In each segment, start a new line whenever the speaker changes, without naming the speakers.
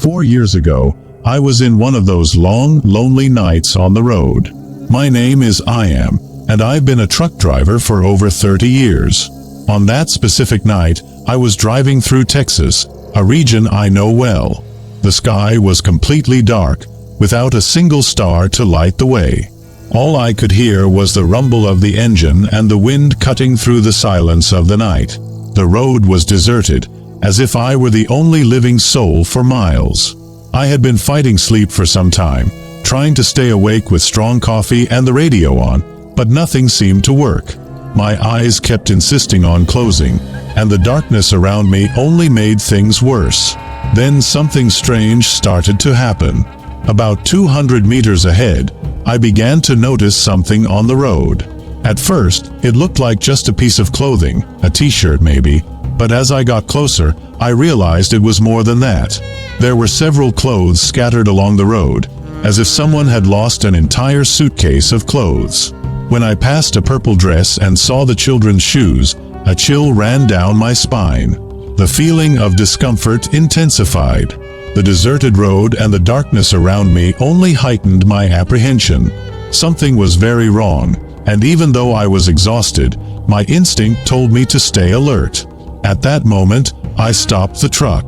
4 years ago, I was in one of those long, lonely nights on the road. My name is Iam, and I've been a truck driver for over 30 years. On that specific night, I was driving through Texas, a region I know well. The sky was completely dark, without a single star to light the way. All I could hear was the rumble of the engine and the wind cutting through the silence of the night. The road was deserted, as if I were the only living soul for miles. I had been fighting sleep for some time, trying to stay awake with strong coffee and the radio on, but nothing seemed to work. My eyes kept insisting on closing, and the darkness around me only made things worse. Then something strange started to happen. About 200 meters ahead, I began to notice something on the road. At first, it looked like just a piece of clothing, a t-shirt maybe, but as I got closer, I realized it was more than that. There were several clothes scattered along the road, as if someone had lost an entire suitcase of clothes. When I passed a purple dress and saw the children's shoes, a chill ran down my spine. The feeling of discomfort intensified. The deserted road and the darkness around me only heightened my apprehension. Something was very wrong, and even though I was exhausted, my instinct told me to stay alert. At that moment, I stopped the truck.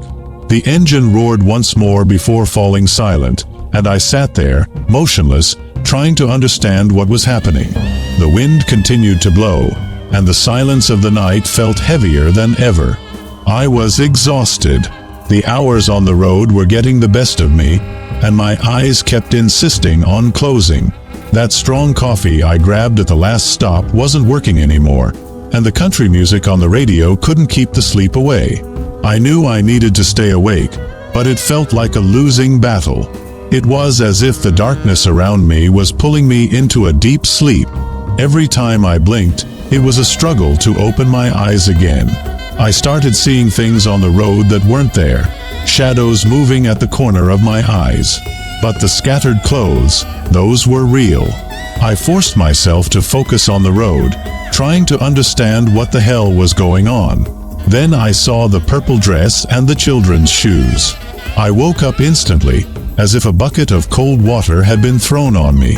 The engine roared once more before falling silent, and I sat there, motionless, trying to understand what was happening. The wind continued to blow, and the silence of the night felt heavier than ever. I was exhausted. The hours on the road were getting the best of me, and my eyes kept insisting on closing. That strong coffee I grabbed at the last stop wasn't working anymore, and the country music on the radio couldn't keep the sleep away. I knew I needed to stay awake, but it felt like a losing battle. It was as if the darkness around me was pulling me into a deep sleep. Every time I blinked, it was a struggle to open my eyes again. I started seeing things on the road that weren't there, shadows moving at the corner of my eyes. But the scattered clothes, those were real. I forced myself to focus on the road, trying to understand what the hell was going on. Then I saw the purple dress and the children's shoes. I woke up instantly, as if a bucket of cold water had been thrown on me.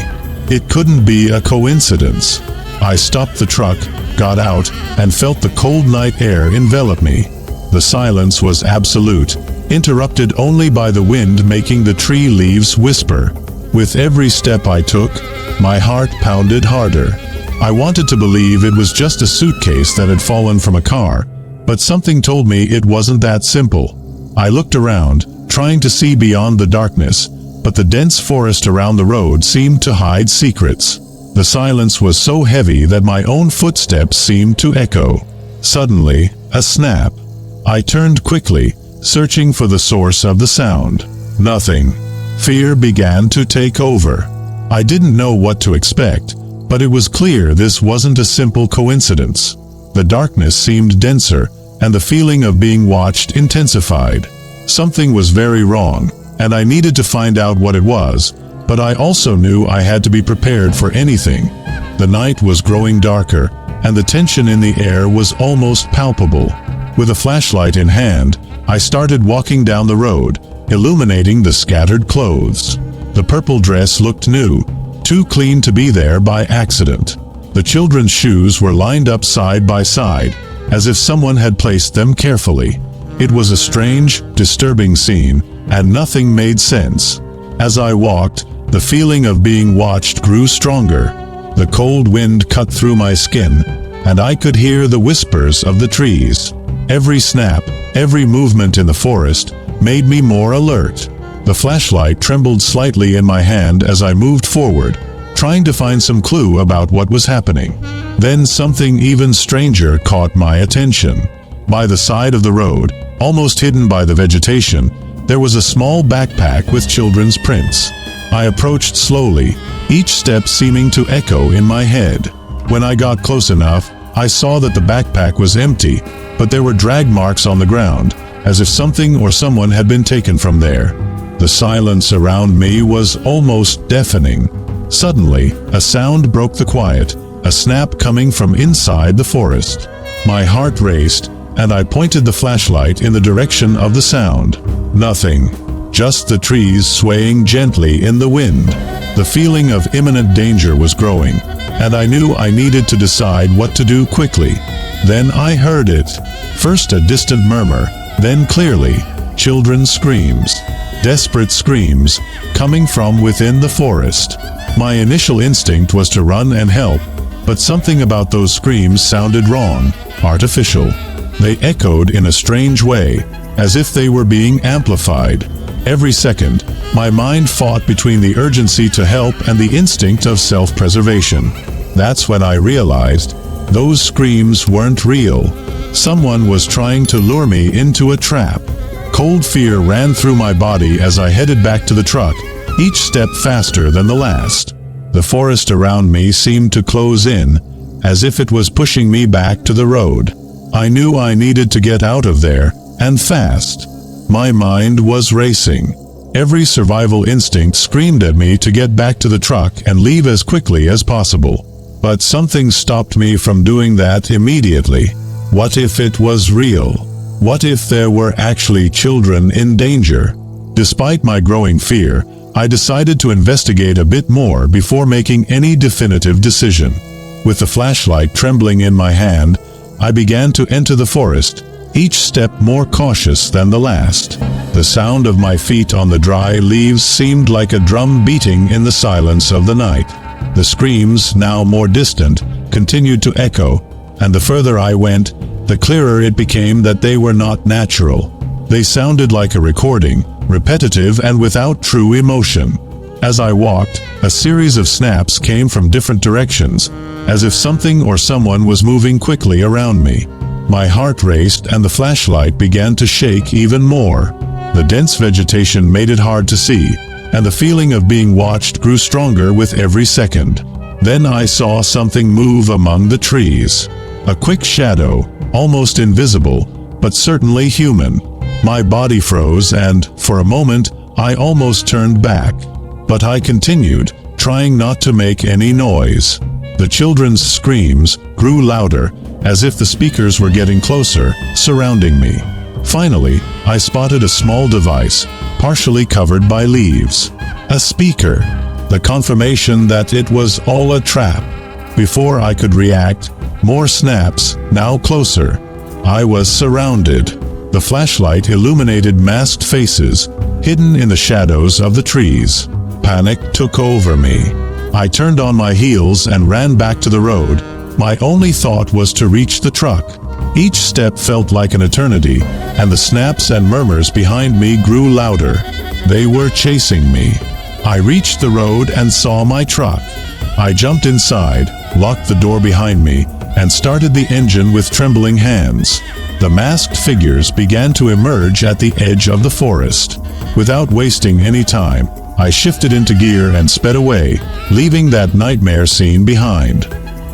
It couldn't be a coincidence. I stopped the truck, got out, and felt the cold night air envelop me. The silence was absolute, interrupted only by the wind making the tree leaves whisper. With every step I took, my heart pounded harder. I wanted to believe it was just a suitcase that had fallen from a car, but something told me it wasn't that simple. I looked around, trying to see beyond the darkness, but the dense forest around the road seemed to hide secrets. The silence was so heavy that my own footsteps seemed to echo. Suddenly, a snap. I turned quickly, searching for the source of the sound. Nothing. Fear began to take over. I didn't know what to expect, but it was clear this wasn't a simple coincidence. The darkness seemed denser, and the feeling of being watched intensified. Something was very wrong, and I needed to find out what it was, but I also knew I had to be prepared for anything. The night was growing darker, and the tension in the air was almost palpable. With a flashlight in hand, I started walking down the road, illuminating the scattered clothes. The purple dress looked new, too clean to be there by accident. The children's shoes were lined up side by side, as if someone had placed them carefully. It was a strange, disturbing scene, and nothing made sense. As I walked, the feeling of being watched grew stronger. The cold wind cut through my skin, and I could hear the whispers of the trees. Every snap, every movement in the forest, made me more alert. The flashlight trembled slightly in my hand as I moved forward, trying to find some clue about what was happening. Then something even stranger caught my attention. By the side of the road, almost hidden by the vegetation, there was a small backpack with children's prints. I approached slowly, each step seeming to echo in my head. When I got close enough, I saw that the backpack was empty, but there were drag marks on the ground, as if something or someone had been taken from there. The silence around me was almost deafening. Suddenly, a sound broke the quiet, a snap coming from inside the forest. My heart raced, and I pointed the flashlight in the direction of the sound. Nothing. just the trees swaying gently in the wind. The feeling of imminent danger was growing, and I knew I needed to decide what to do quickly. Then I heard it. First a distant murmur, then clearly, children's screams. Desperate screams, coming from within the forest. My initial instinct was to run and help, but something about those screams sounded wrong, artificial. They echoed in a strange way, as if they were being amplified. Every second, my mind fought between the urgency to help and the instinct of self-preservation. That's when I realized those screams weren't real. Someone was trying to lure me into a trap. Cold fear ran through my body as I headed back to the truck, each step faster than the last. The forest around me seemed to close in, as if it was pushing me back to the road. I knew I needed to get out of there, and fast. My mind was racing. Every survival instinct screamed at me to get back to the truck and leave as quickly as possible. But something stopped me from doing that immediately. What if it was real? What if there were actually children in danger? Despite my growing fear, I decided to investigate a bit more before making any definitive decision. With the flashlight trembling in my hand, I began to enter the forest, each step more cautious than the last. The sound of my feet on the dry leaves seemed like a drum beating in the silence of the night. The screams, now more distant, continued to echo, and the further I went, the clearer it became that they were not natural. They sounded like a recording, repetitive and without true emotion. As I walked, a series of snaps came from different directions, as if something or someone was moving quickly around me. My heart raced and the flashlight began to shake even more. The dense vegetation made it hard to see, and the feeling of being watched grew stronger with every second. Then I saw something move among the trees. A quick shadow, almost invisible, but certainly human. My body froze and, for a moment, I almost turned back. But I continued, trying not to make any noise. The children's screams grew louder, as if the speakers were getting closer, surrounding me. Finally, I spotted a small device, partially covered by leaves. A speaker. The confirmation that it was all a trap. Before I could react, more snaps, now closer. I was surrounded. The flashlight illuminated masked faces, hidden in the shadows of the trees. Panic took over me. I turned on my heels and ran back to the road. My only thought was to reach the truck. Each step felt like an eternity, and the snaps and murmurs behind me grew louder. They were chasing me. I reached the road and saw my truck. I jumped inside, locked the door behind me, and started the engine with trembling hands. The masked figures began to emerge at the edge of the forest. Without wasting any time, I shifted into gear and sped away, leaving that nightmare scene behind.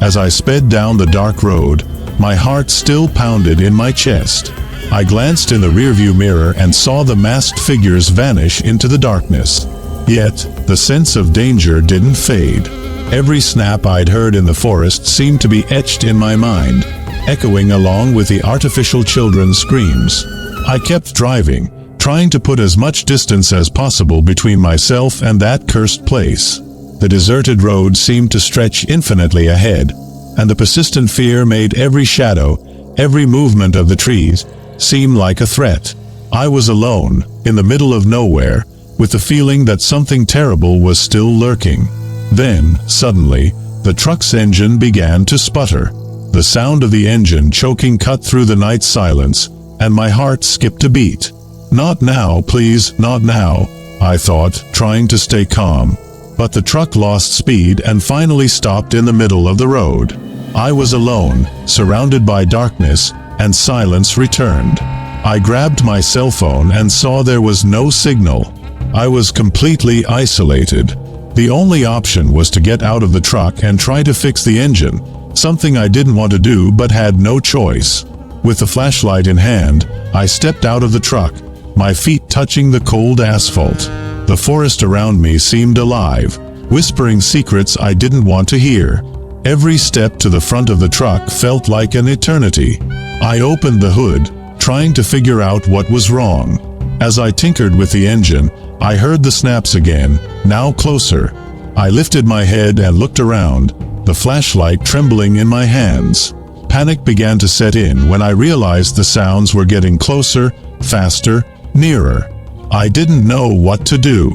As I sped down the dark road, my heart still pounded in my chest. I glanced in the rearview mirror and saw the masked figures vanish into the darkness. Yet, the sense of danger didn't fade. Every snap I'd heard in the forest seemed to be etched in my mind, echoing along with the artificial children's screams. I kept driving, trying to put as much distance as possible between myself and that cursed place. The deserted road seemed to stretch infinitely ahead, and the persistent fear made every shadow, every movement of the trees, seem like a threat. I was alone, in the middle of nowhere, with the feeling that something terrible was still lurking. Then, suddenly, the truck's engine began to sputter. The sound of the engine choking cut through the night silence, and my heart skipped a beat. Not now, please, not now, I thought, trying to stay calm. But the truck lost speed and finally stopped in the middle of the road. I was alone, surrounded by darkness, and silence returned. I grabbed my cell phone and saw there was no signal. I was completely isolated. The only option was to get out of the truck and try to fix the engine, something I didn't want to do but had no choice. With the flashlight in hand, I stepped out of the truck, my feet touching the cold asphalt. The forest around me seemed alive, whispering secrets I didn't want to hear. Every step to the front of the truck felt like an eternity. I opened the hood, trying to figure out what was wrong. As I tinkered with the engine, I heard the snaps again, now closer. I lifted my head and looked around, the flashlight trembling in my hands. Panic began to set in when I realized the sounds were getting closer, faster, nearer. I didn't know what to do.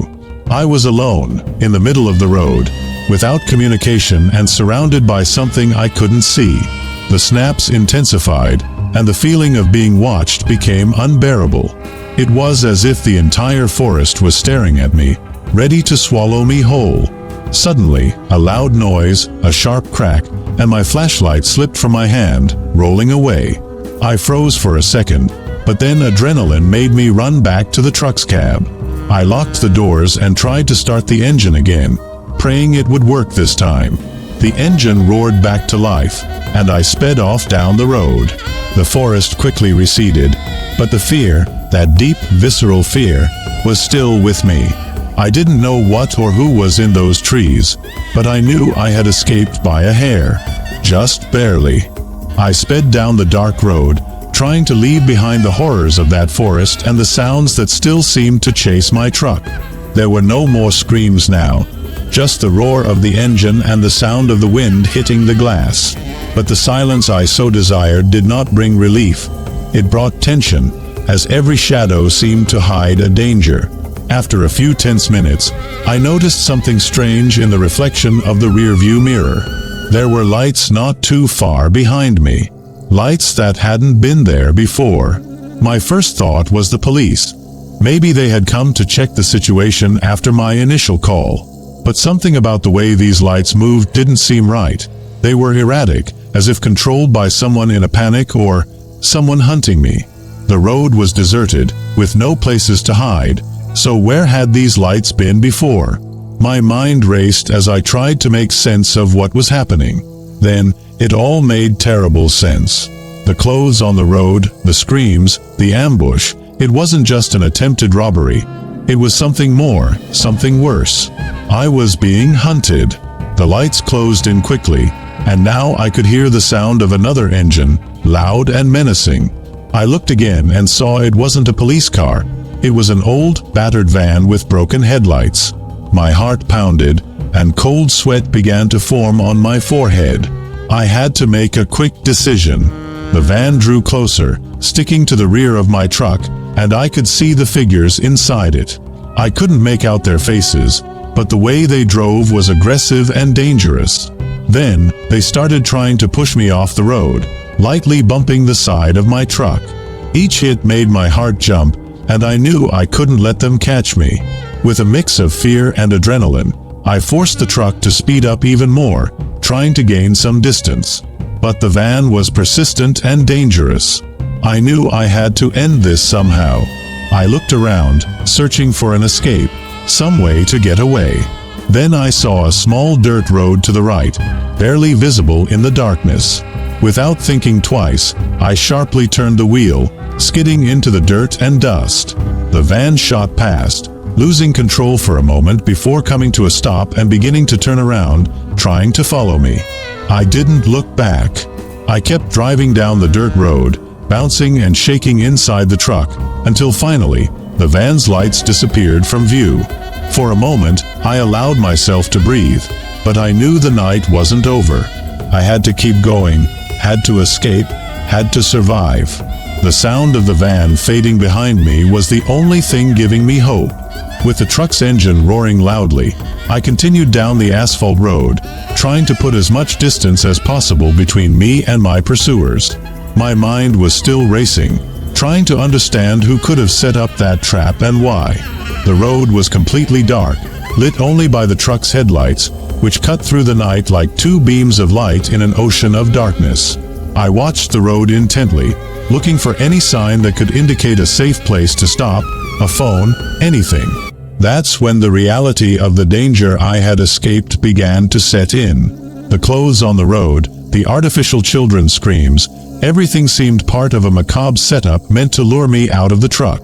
I was alone, in the middle of the road, without communication and surrounded by something I couldn't see. The snaps intensified, and the feeling of being watched became unbearable. It was as if the entire forest was staring at me, ready to swallow me whole. Suddenly, a loud noise, a sharp crack, and my flashlight slipped from my hand, rolling away. I froze for a second, but then adrenaline made me run back to the truck's cab. I locked the doors and tried to start the engine again, praying it would work this time. The engine roared back to life, and I sped off down the road. The forest quickly receded, but the fear, that deep, visceral fear, was still with me. I didn't know what or who was in those trees, but I knew I had escaped by a hair. Just barely. I sped down the dark road, trying to leave behind the horrors of that forest and the sounds that still seemed to chase my truck. There were no more screams now, just the roar of the engine and the sound of the wind hitting the glass. But the silence I so desired did not bring relief. It brought tension, as every shadow seemed to hide a danger. After a few tense minutes, I noticed something strange in the reflection of the rearview mirror. There were lights not too far behind me. Lights that hadn't been there before. My first thought was the police. Maybe they had come to check the situation after my initial call. But something about the way these lights moved didn't seem right. They were erratic, as if controlled by someone in a panic or someone hunting me. The road was deserted, with no places to hide. So where had these lights been before? My mind raced as I tried to make sense of what was happening. Then, it all made terrible sense. The clothes on the road, the screams, the ambush. It wasn't just an attempted robbery. It was something more, something worse. I was being hunted. The lights closed in quickly, and now I could hear the sound of another engine, loud and menacing. I looked again and saw it wasn't a police car. It was an old, battered van with broken headlights. My heart pounded, and cold sweat began to form on my forehead. I had to make a quick decision. The van drew closer, sticking to the rear of my truck, and I could see the figures inside it. I couldn't make out their faces, but the way they drove was aggressive and dangerous. Then, they started trying to push me off the road, lightly bumping the side of my truck. Each hit made my heart jump, and I knew I couldn't let them catch me. With a mix of fear and adrenaline, I forced the truck to speed up even more, trying to gain some distance. But the van was persistent and dangerous. I knew I had to end this somehow. I looked around, searching for an escape, some way to get away. Then I saw a small dirt road to the right, barely visible in the darkness. Without thinking twice, I sharply turned the wheel, skidding into the dirt and dust. The van shot past, losing control for a moment before coming to a stop and beginning to turn around, trying to follow me. I didn't look back. I kept driving down the dirt road, bouncing and shaking inside the truck, until finally, the van's lights disappeared from view. For a moment, I allowed myself to breathe, but I knew the night wasn't over. I had to keep going, had to escape, had to survive. The sound of the van fading behind me was the only thing giving me hope. With the truck's engine roaring loudly, I continued down the asphalt road, trying to put as much distance as possible between me and my pursuers. My mind was still racing, trying to understand who could have set up that trap and why. The road was completely dark, lit only by the truck's headlights, which cut through the night like two beams of light in an ocean of darkness. I watched the road intently, looking for any sign that could indicate a safe place to stop, a phone, anything. That's when the reality of the danger I had escaped began to set in. The clothes on the road, the artificial children's screams, everything seemed part of a macabre setup meant to lure me out of the truck.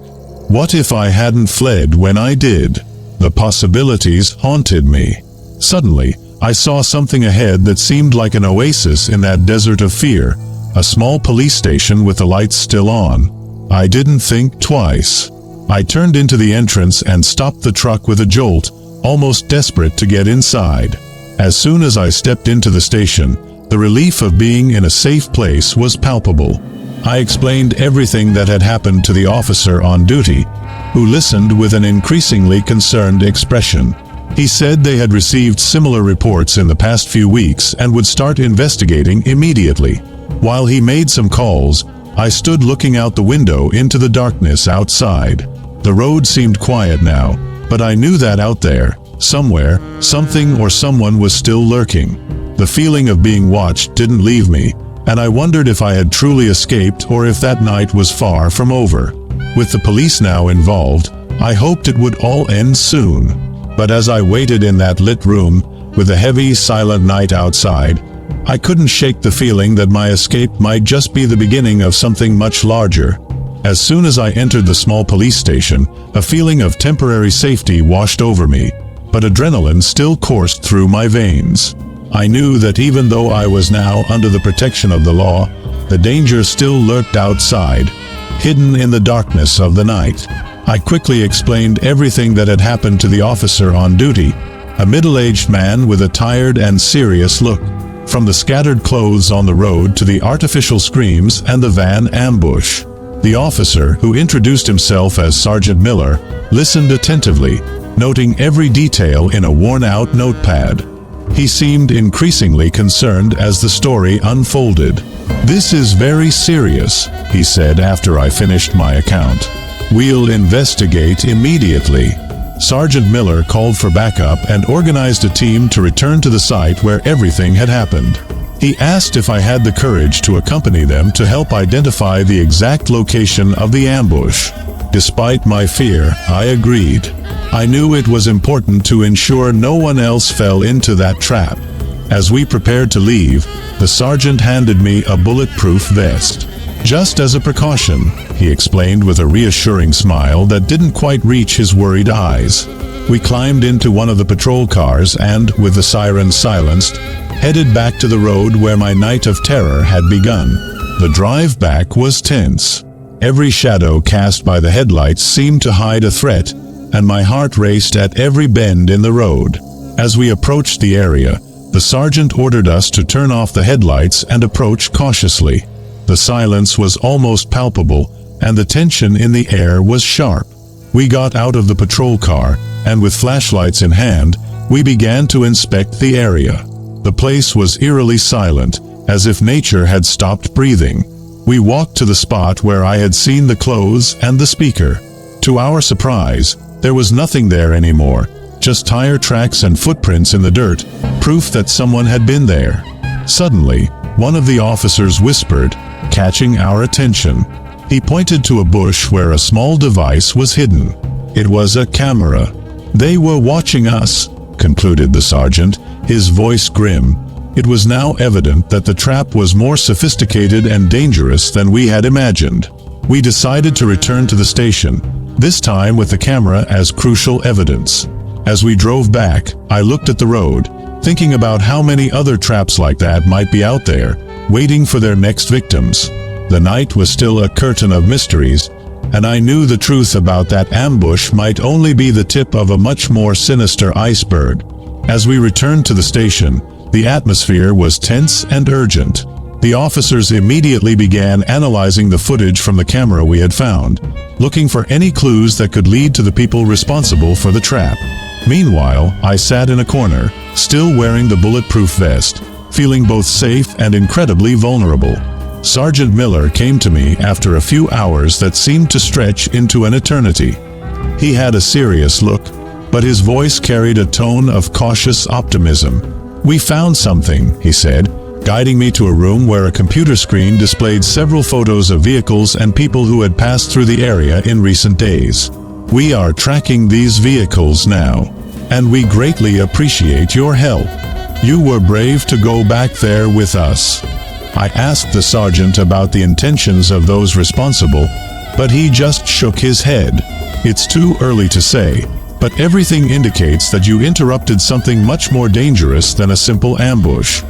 What if I hadn't fled when I did? The possibilities haunted me. Suddenly, I saw something ahead that seemed like an oasis in that desert of fear, a small police station with the lights still on. I didn't think twice. I turned into the entrance and stopped the truck with a jolt, almost desperate to get inside. As soon as I stepped into the station, the relief of being in a safe place was palpable. I explained everything that had happened to the officer on duty, who listened with an increasingly concerned expression. He said they had received similar reports in the past few weeks and would start investigating immediately. While he made some calls, I stood looking out the window into the darkness outside. The road seemed quiet now, but I knew that out there, somewhere, something or someone was still lurking. The feeling of being watched didn't leave me, and I wondered if I had truly escaped or if that night was far from over. With the police now involved, I hoped it would all end soon. But as I waited in that lit room, with a heavy, silent night outside, I couldn't shake the feeling that my escape might just be the beginning of something much larger. As soon as I entered the small police station, a feeling of temporary safety washed over me, but adrenaline still coursed through my veins. I knew that even though I was now under the protection of the law, the danger still lurked outside, hidden in the darkness of the night. I quickly explained everything that had happened to the officer on duty, a middle-aged man with a tired and serious look. From the scattered clothes on the road to the artificial screams and the van ambush. The officer, who introduced himself as Sergeant Miller, listened attentively, noting every detail in a worn-out notepad. He seemed increasingly concerned as the story unfolded. "This is very serious," he said after I finished my account. "We'll investigate immediately." Sergeant Miller called for backup and organized a team to return to the site where everything had happened. He asked if I had the courage to accompany them to help identify the exact location of the ambush. Despite my fear, I agreed. I knew it was important to ensure no one else fell into that trap. As we prepared to leave, the sergeant handed me a bulletproof vest. "Just as a precaution," he explained with a reassuring smile that didn't quite reach his worried eyes. We climbed into one of the patrol cars and, with the siren silenced, headed back to the road where my night of terror had begun. The drive back was tense. Every shadow cast by the headlights seemed to hide a threat, and my heart raced at every bend in the road. As we approached the area, the sergeant ordered us to turn off the headlights and approach cautiously. The silence was almost palpable, and the tension in the air was sharp. We got out of the patrol car, and with flashlights in hand, we began to inspect the area. The place was eerily silent, as if nature had stopped breathing. We walked to the spot where I had seen the clothes and the speaker. To our surprise, there was nothing there anymore, just tire tracks and footprints in the dirt, proof that someone had been there. Suddenly, one of the officers whispered, catching our attention. He pointed to a bush where a small device was hidden. It was a camera. "They were watching us," concluded the sergeant, his voice grim. It was now evident that the trap was more sophisticated and dangerous than we had imagined. We decided to return to the station, this time with the camera as crucial evidence. As we drove back, I looked at the road, thinking about how many other traps like that might be out there, waiting for their next victims. The night was still a curtain of mysteries, and I knew the truth about that ambush might only be the tip of a much more sinister iceberg. As we returned to the station, the atmosphere was tense and urgent. The officers immediately began analyzing the footage from the camera we had found, looking for any clues that could lead to the people responsible for the trap. Meanwhile, I sat in a corner, still wearing the bulletproof vest, feeling both safe and incredibly vulnerable. Sergeant Miller came to me after a few hours that seemed to stretch into an eternity. He had a serious look, but his voice carried a tone of cautious optimism. "We found something," he said, guiding me to a room where a computer screen displayed several photos of vehicles and people who had passed through the area in recent days. "We are tracking these vehicles now, and we greatly appreciate your help. You were brave to go back there with us." I asked the sergeant about the intentions of those responsible, but he just shook his head. "It's too early to say, but everything indicates that you interrupted something much more dangerous than a simple ambush."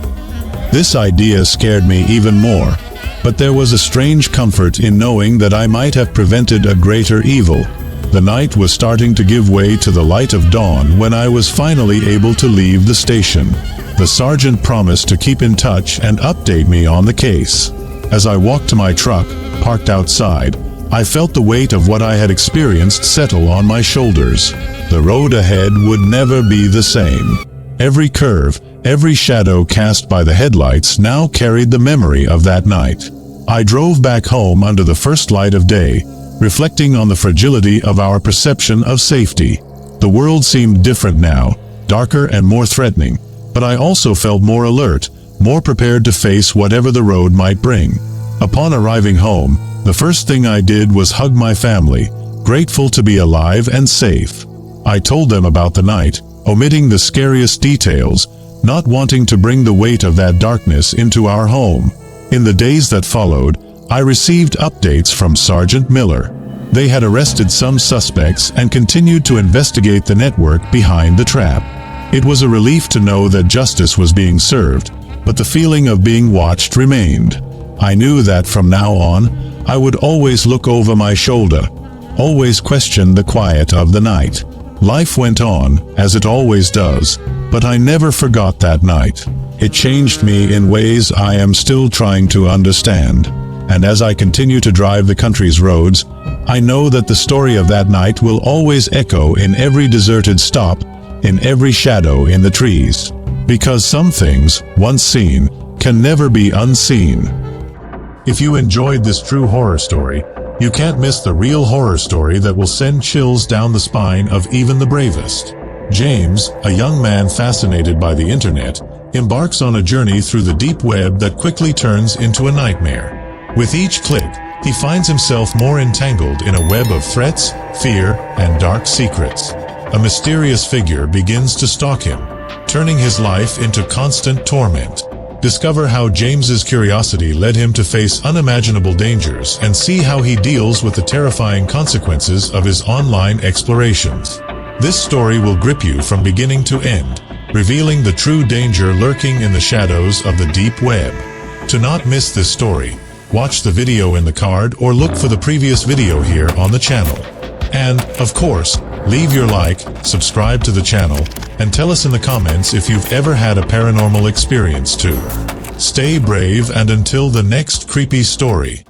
This idea scared me even more, but there was a strange comfort in knowing that I might have prevented a greater evil. The night was starting to give way to the light of dawn when I was finally able to leave the station. The sergeant promised to keep in touch and update me on the case. As I walked to my truck, parked outside, I felt the weight of what I had experienced settle on my shoulders. The road ahead would never be the same. Every curve, every shadow cast by the headlights now carried the memory of that night. I drove back home under the first light of day, reflecting on the fragility of our perception of safety. The world seemed different now, darker and more threatening, but I also felt more alert, more prepared to face whatever the road might bring. Upon arriving home, the first thing I did was hug my family, grateful to be alive and safe. I told them about the night, omitting the scariest details, not wanting to bring the weight of that darkness into our home. In the days that followed, I received updates from Sergeant Miller. They had arrested some suspects and continued to investigate the network behind the trap. It was a relief to know that justice was being served, but the feeling of being watched remained. I knew that from now on, I would always look over my shoulder, always question the quiet of the night. Life went on, as it always does, but I never forgot that night. It changed me in ways I am still trying to understand. And as I continue to drive the country's roads, I know that the story of that night will always echo in every deserted stop, in every shadow in the trees. Because some things, once seen, can never be unseen. If you enjoyed this true horror story, you can't miss the real horror story that will send chills down the spine of even the bravest. James, a young man fascinated by the internet, embarks on a journey through the deep web that quickly turns into a nightmare. With each click, he finds himself more entangled in a web of threats, fear, and dark secrets. A mysterious figure begins to stalk him, turning his life into constant torment. Discover how James's curiosity led him to face unimaginable dangers and see how he deals with the terrifying consequences of his online explorations. This story will grip you from beginning to end, revealing the true danger lurking in the shadows of the deep web. To not miss this story, watch the video in the card or look for the previous video here on the channel. And, of course, leave your like, subscribe to the channel, and tell us in the comments if you've ever had a paranormal experience too. Stay brave, and until the next creepy story.